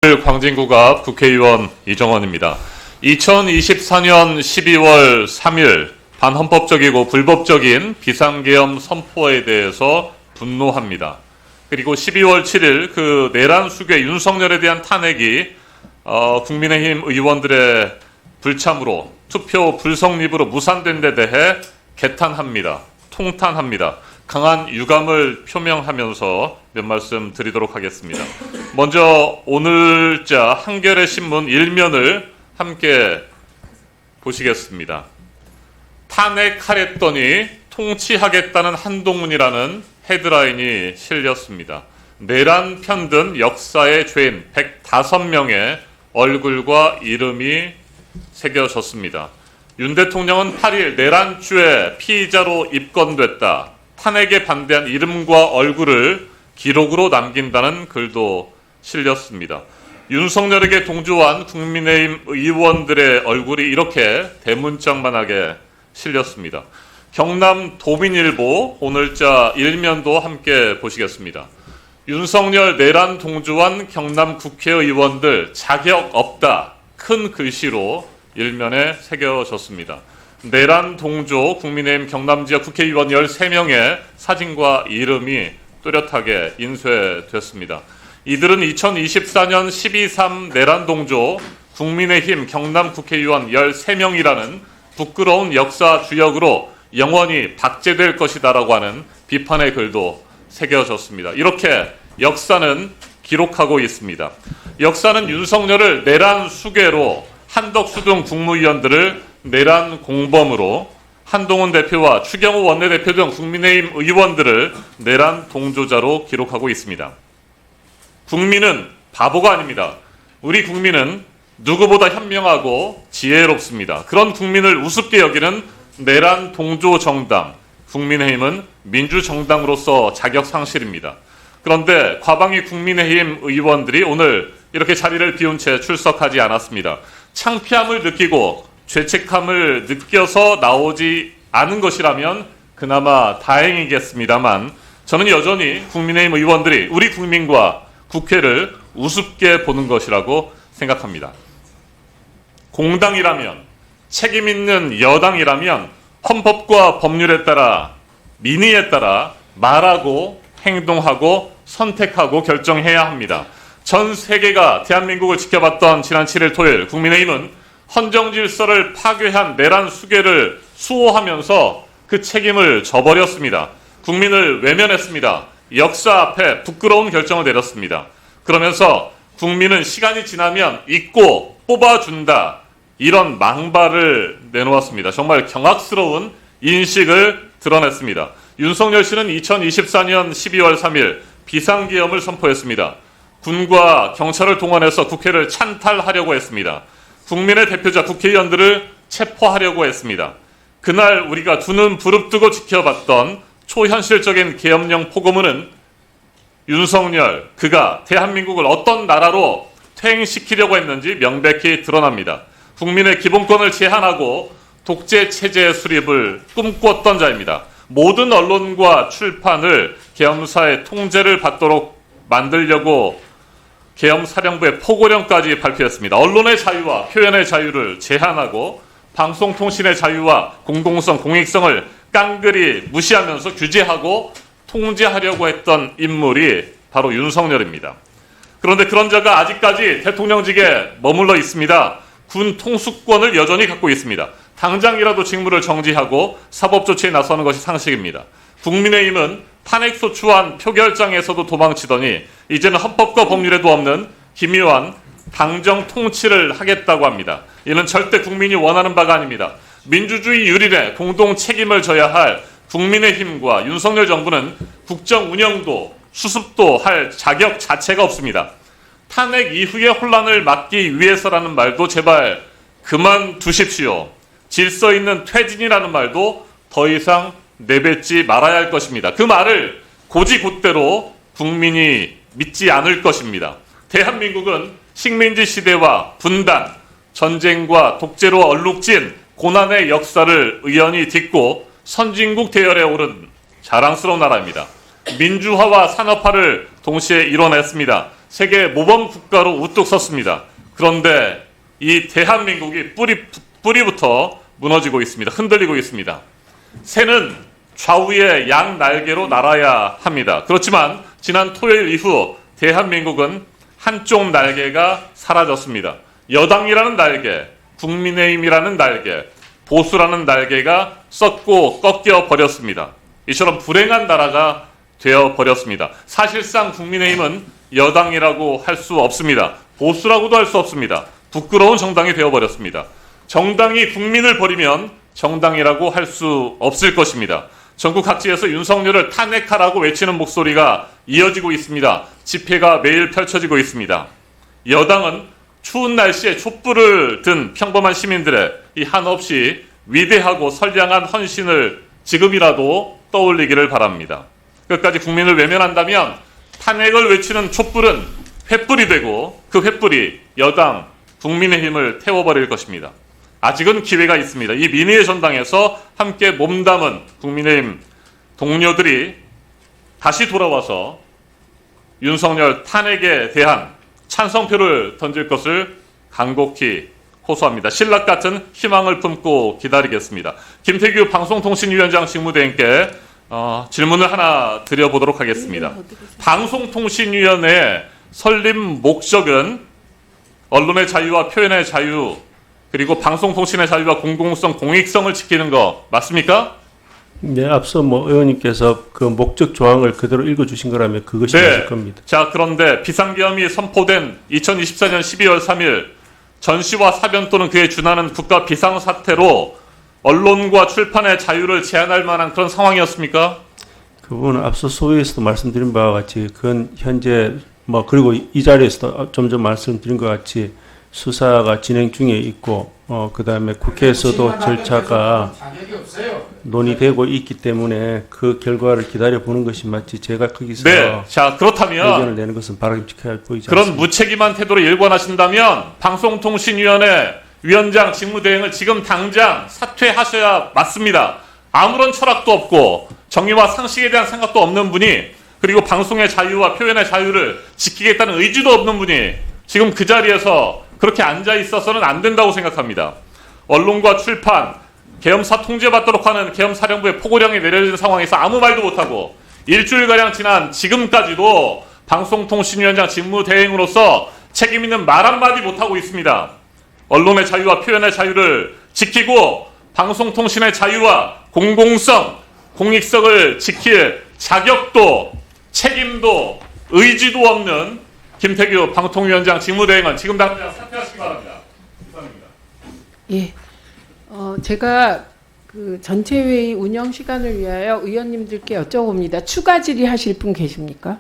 광진구갑 국회의원 이정원입니다. 2024년 12월 3일 반헌법적이고 불법적인 비상계엄 선포에 대해서 분노합니다. 그리고 12월 7일 그 내란 수괴 윤석열에 대한 탄핵이 국민의힘 의원들의 불참으로 투표 불성립으로 무산된 데 대해 개탄합니다. 통탄합니다. 강한 유감을 표명하면서 몇 말씀 드리도록 하겠습니다. 먼저 오늘자 한겨레 신문 일면을 함께 보시겠습니다. 탄핵하랬더니 통치하겠다는 한동훈이라는 헤드라인이 실렸습니다. 내란 편든 역사의 죄인 105명의 얼굴과 이름이 새겨졌습니다. 윤 대통령은 8일 내란죄 피의자로 입건됐다. 탄핵에 반대한 이름과 얼굴을 기록으로 남긴다는 글도 실렸습니다. 윤석열에게 동조한 국민의힘 의원들의 얼굴이 이렇게 대문짝만하게 실렸습니다. 경남 도민일보 오늘자 일면도 함께 보시겠습니다. 윤석열 내란 동조한 경남 국회의원들 자격 없다. 큰 글씨로 일면에 새겨졌습니다. 내란 동조 국민의힘 경남 지역 국회의원 13명의 사진과 이름이 뚜렷하게 인쇄됐습니다. 이들은 2024년 12.3 내란 동조 국민의힘 경남 국회의원 13명이라는 부끄러운 역사 주역으로 영원히 박제될 것이다라고 하는 비판의 글도 새겨졌습니다. 이렇게 역사는 기록하고 있습니다. 역사는 윤석열을 내란 수괴로, 한덕수 등 국무위원들을 내란 공범으로, 한동훈 대표와 추경호 원내대표 등 국민의힘 의원들을 내란 동조자로 기록하고 있습니다. 국민은 바보가 아닙니다. 우리 국민은 누구보다 현명하고 지혜롭습니다. 그런 국민을 우습게 여기는 내란 동조 정당, 국민의힘은 민주정당으로서 자격 상실입니다. 그런데 과방위 국민의힘 의원들이 오늘 이렇게 자리를 비운 채 출석하지 않았습니다. 창피함을 느끼고 죄책감을 느껴서 나오지 않은 것이라면 그나마 다행이겠습니다만 저는 여전히 국민의힘 의원들이 우리 국민과 국회를 우습게 보는 것이라고 생각합니다. 공당이라면, 책임 있는 여당이라면 헌법과 법률에 따라, 민의에 따라 말하고 행동하고 선택하고 결정해야 합니다. 전 세계가 대한민국을 지켜봤던 지난 7일 토요일 국민의힘은 헌정 질서를 파괴한 내란 수괴를 수호하면서 그 책임을 져버렸습니다. 국민을 외면했습니다. 역사 앞에 부끄러운 결정을 내렸습니다. 그러면서 국민은 시간이 지나면 잊고 뽑아준다. 이런 망발을 내놓았습니다. 정말 경악스러운 인식을 드러냈습니다. 윤석열 씨는 2024년 12월 3일 비상계엄을 선포했습니다. 군과 경찰을 동원해서 국회를 찬탈하려고 했습니다. 국민의 대표자 국회의원들을 체포하려고 했습니다. 그날 우리가 두 눈 부릅뜨고 지켜봤던 초현실적인 계엄령 포고문은 윤석열, 그가 대한민국을 어떤 나라로 퇴행시키려고 했는지 명백히 드러납니다. 국민의 기본권을 제한하고 독재 체제 수립을 꿈꿨던 자입니다. 모든 언론과 출판을 계엄사의 통제를 받도록 만들려고 계엄사령부의 포고령까지 발표했습니다. 언론의 자유와 표현의 자유를 제한하고 방송통신의 자유와 공공성, 공익성을 깡그리 무시하면서 규제하고 통제하려고 했던 인물이 바로 윤석열입니다. 그런데 그런 자가 아직까지 대통령직에 머물러 있습니다. 군 통수권을 여전히 갖고 있습니다. 당장이라도 직무를 정지하고 사법조치에 나서는 것이 상식입니다. 국민의힘은 탄핵소추안 표결장에서도 도망치더니 이제는 헌법과 법률에도 없는 기묘한 당정 통치를 하겠다고 합니다. 이는 절대 국민이 원하는 바가 아닙니다. 민주주의 유린에 공동 책임을 져야 할 국민의힘과 윤석열 정부는 국정 운영도 수습도 할 자격 자체가 없습니다. 탄핵 이후의 혼란을 막기 위해서라는 말도 제발 그만두십시오. 질서 있는 퇴진이라는 말도 더 이상 내뱉지 말아야 할 것입니다. 그 말을 고지곧대로 국민이 믿지 않을 것입니다. 대한민국은 식민지 시대와 분단, 전쟁과 독재로 얼룩진 고난의 역사를 의연히 딛고 선진국 대열에 오른 자랑스러운 나라입니다. 민주화와 산업화를 동시에 이뤄냈습니다. 세계 모범 국가로 우뚝 섰습니다. 그런데 이 대한민국이 뿌리부터 무너지고 있습니다. 흔들리고 있습니다. 새는 좌우의 양 날개로 날아야 합니다. 그렇지만 지난 토요일 이후 대한민국은 한쪽 날개가 사라졌습니다. 여당이라는 날개, 국민의힘이라는 날개, 보수라는 날개가 썩고 꺾여 버렸습니다. 이처럼 불행한 나라가 되어 버렸습니다. 사실상 국민의힘은 여당이라고 할 수 없습니다. 보수라고도 할 수 없습니다. 부끄러운 정당이 되어 버렸습니다. 정당이 국민을 버리면 정당이라고 할 수 없을 것입니다. 전국 각지에서 윤석열을 탄핵하라고 외치는 목소리가 이어지고 있습니다. 집회가 매일 펼쳐지고 있습니다. 여당은 추운 날씨에 촛불을 든 평범한 시민들의 이 한없이 위대하고 선량한 헌신을 지금이라도 떠올리기를 바랍니다. 끝까지 국민을 외면한다면 탄핵을 외치는 촛불은 횃불이 되고 그 횃불이 여당, 국민의힘을 태워버릴 것입니다. 아직은 기회가 있습니다. 이 민의의 전당에서 함께 몸담은 국민의힘 동료들이 다시 돌아와서 윤석열 탄핵에 대한 찬성표를 던질 것을 간곡히 호소합니다. 신락 같은 희망을 품고 기다리겠습니다. 김태규 방송통신위원장 직무대행께 질문을 하나 드려보도록 하겠습니다. 방송통신위원회의 설립 목적은 언론의 자유와 표현의 자유 그리고 방송통신의 자유와 공공성, 공익성을 지키는 거 맞습니까? 네, 앞서 의원님께서 그 목적 조항을 그대로 읽어주신 거라면 그것이 맞을 겁니다. 자, 그런데 비상계엄이 선포된 2024년 12월 3일 전시와 사변 또는 그에 준하는 국가 비상사태로 언론과 출판의 자유를 제한할 만한 그런 상황이었습니까? 그 부분은 앞서 소위에서도 말씀드린 바와 같이 그건 현재 그리고 이 자리에서도 점점 말씀드린 것 같이 수사가 진행 중에 있고 그다음에 국회에서도 절차가 논의되고 있기 때문에 그 결과를 기다려 보는 것이 맞지 제가 거기서 자, 그렇다면 의견을 내는 것은 바람직해 보이지 그런 않습니다. 무책임한 태도를 일관하신다면 방송통신위원회 위원장 직무대행을 지금 당장 사퇴하셔야 맞습니다. 아무런 철학도 없고 정의와 상식에 대한 생각도 없는 분이 그리고 방송의 자유와 표현의 자유를 지키겠다는 의지도 없는 분이 지금 그 자리에서 그렇게 앉아 있어서는 안 된다고 생각합니다. 언론과 출판, 계엄사 통제받도록 하는 계엄사령부의 포고령이 내려진 상황에서 아무 말도 못하고 일주일가량 지난 지금까지도 방송통신위원장 직무대행으로서 책임 있는 말 한마디 못하고 있습니다. 언론의 자유와 표현의 자유를 지키고 방송통신의 자유와 공공성, 공익성을 지킬 자격도 책임도 의지도 없는 김태규 방통위원장 직무대행은 지금 당장 사퇴하시기 바랍니다. 이상입니다. 예, 제가 그 전체 회의 운영 시간을 위하여 의원님들께 여쭤봅니다. 추가 질의하실 분 계십니까?